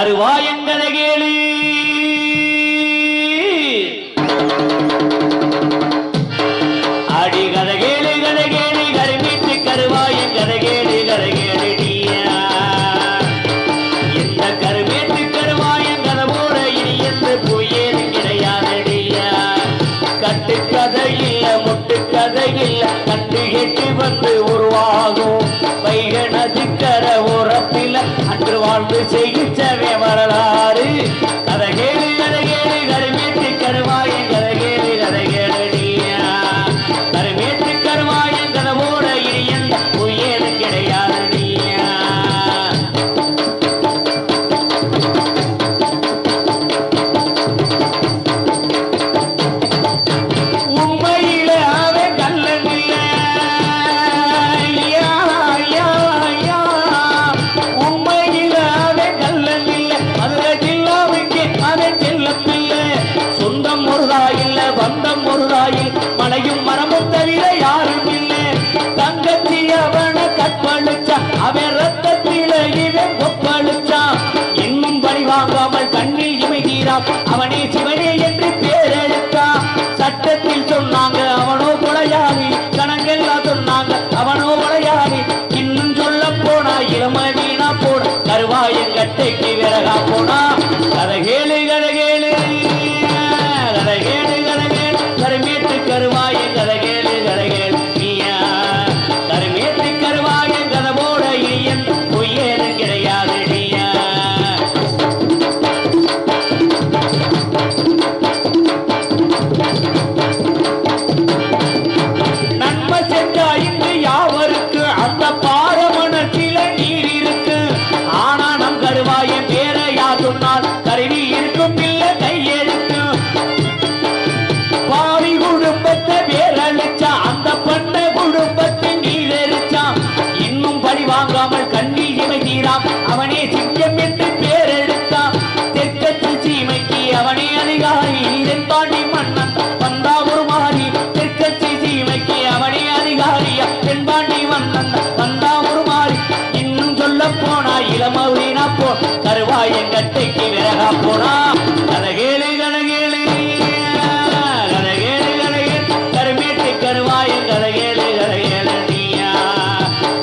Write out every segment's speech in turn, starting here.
கருவாயங்கதை கேளு அடி கதை கேளு கருமீட்டு கருவாயங்கதை கேளு இந்த கருமேட்டு கருவாயங்கதை போல இனி எந்த பொய்யேதும் கிடையாதடியா கட்டு கதை இல்ல முட்டு கதை இல்ல கட்டு எட்டு வந்து உருவாகும் வைகனதிக்கர உரப்பில அன்று வாழ்ந்து செய்கிச்சவே வரலாறு கதை கேளு கருமேட்டு கருவாயங்கதை கேளடியா கருமேட்டு கருவாயங்கதை போல இனி எந்த பொய்யேதும் கிடையாதடியா உண்மையில அவன் கல்லன் இல்ல உண்மையில அவன் கல்லன் இல்ல மதுரை ஜில்லாவுக்கு அவன் செல்லப்பில்லை சொந்தம் ஒருதாயில்ல பந்தம் ஒருதாயில் மலையும் மரமும் தவிர யாரும் இல்லை தங்கச்சி அவனை கற்பழிச்சான் அவன் ரத்தத்தில இவன் கொப்பளிச்சான் இன்னும் பழி வாங்காமல் கண்ணில் இமைகிறான் அவனே சிவனே என்று பேரெடுத்தான் சட்டத்தில் சொன்னாங்க அவனோ கொலையாளி கணங்கெல்லாம் சொன்னாங்க அவனோ கொலையாளி இன்னும் சொல்ல போனா இளம வீணா போன கருவாயங்கட்டைக்கு விறகா போனா கதை கேளு கருமேட்டு கருவாயங்கதை கேளு நீயா கருமேட்டு கருவாயங்கதை போல இனியன் பொய்யேதும் கிடையாதடியா நன்மை செஞ்சா இங்கு யாவருக்கு அந்த பாரமணத்தில நீர் இருக்கு ஆனா நம் கருவாயன் பேரையா சொன்னால் கருவி இருக்கும் இல்ல கையெழுத்து பாவி குடும்பத்தை வேரழிச்சா அந்த பண்ண குடும்பத்தை நீரெரிச்சான் இன்னும் பழி வாங்காமல் கண்ணில் இமைகிறான் அவனே சிங்கம் என்று பேரெடுத்தான் தெற்கத்து சீமைக்கு அவனே அதிகாரி தென்பாண்டி மன்னன் வந்தா ஒரு மாறி தெற்கத்து சீமைக்கு அவனே அதிகாரியா தென்பாண்டி மன்னன் வந்தா ஒரு மாறி இன்னும் சொல்ல போனா இளம வீணா போ கருவாயங்கட்டைக்கு விறகா போனா கதை கேளு கருமேட்டு கருவாயங்கதை கேளடியா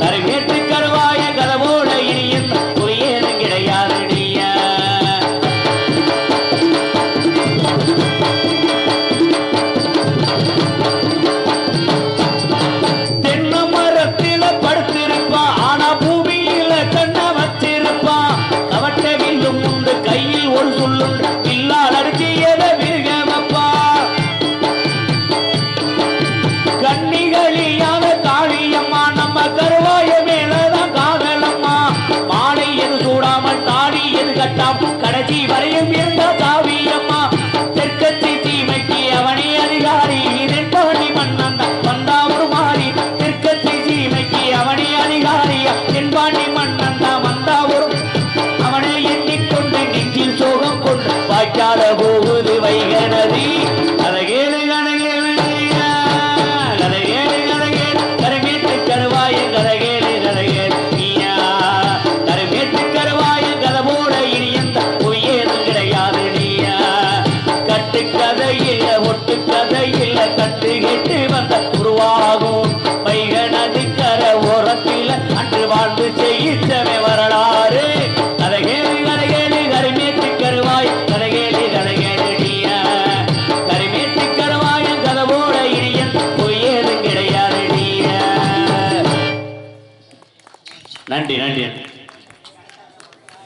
கருமேட்டு கருவாயங்கதை போல இனியும் பொய்யேதும் கிடையாதடியா தென்னை மரத்தில படுத்திருப்பான் ஆனா பூமியில கண்ண வச்சிருப்பான் கவட்ட வில்லும் உண்டு கையில் ஒரு சொல்லுண்டு இல்லால் அடிச்சு எதை விருக வைப்பா கண்ணிகளியான காளியம்மா நம்ம கருவாய மேலதான் காதலம்மா மாலை எது சூடாமல் தாடி எது கட்டாம் கடைசி வரையும் இருந்த காவியம்மா தெற்கத்தி தீமைக்கு அவனே அதிகாரி தென்பாண்டி மன்னன் வந்தா ஒரு மாறி தெற்கத்தி தீமைக்கு அவனே அதிகாரியா தென்பாண்டி மன்னன் வந்தா ஒரு அவனை எண்ணிக்கொண்டு நெஞ்சில் சோகம் கொண்டு வாய்க்கால போகுது வைகனதி அதை கேளு கருமேட்டு கருவாயங்கதை நீயா கருமேட்டு கருவாயங்கதை போல இனி எந்த பொய்யேதும் கிடையாதடியா கட்டு கதை இல்ல ஒட்டு கதை இல்ல கட்டு கெட்டு வந்த உருவாகும் வைகனதிக்கர ஓரத்தில அன்று வாழ்ந்து செய்யிச்சவே வரலாறு கதை கேளு கருமேட்டு கருவாயங்கதை கேளடியா கருமேட்டு கருவாயங்கதை போல இனி எந்த பொய்யேதும் கிடையாதடியா நன்றி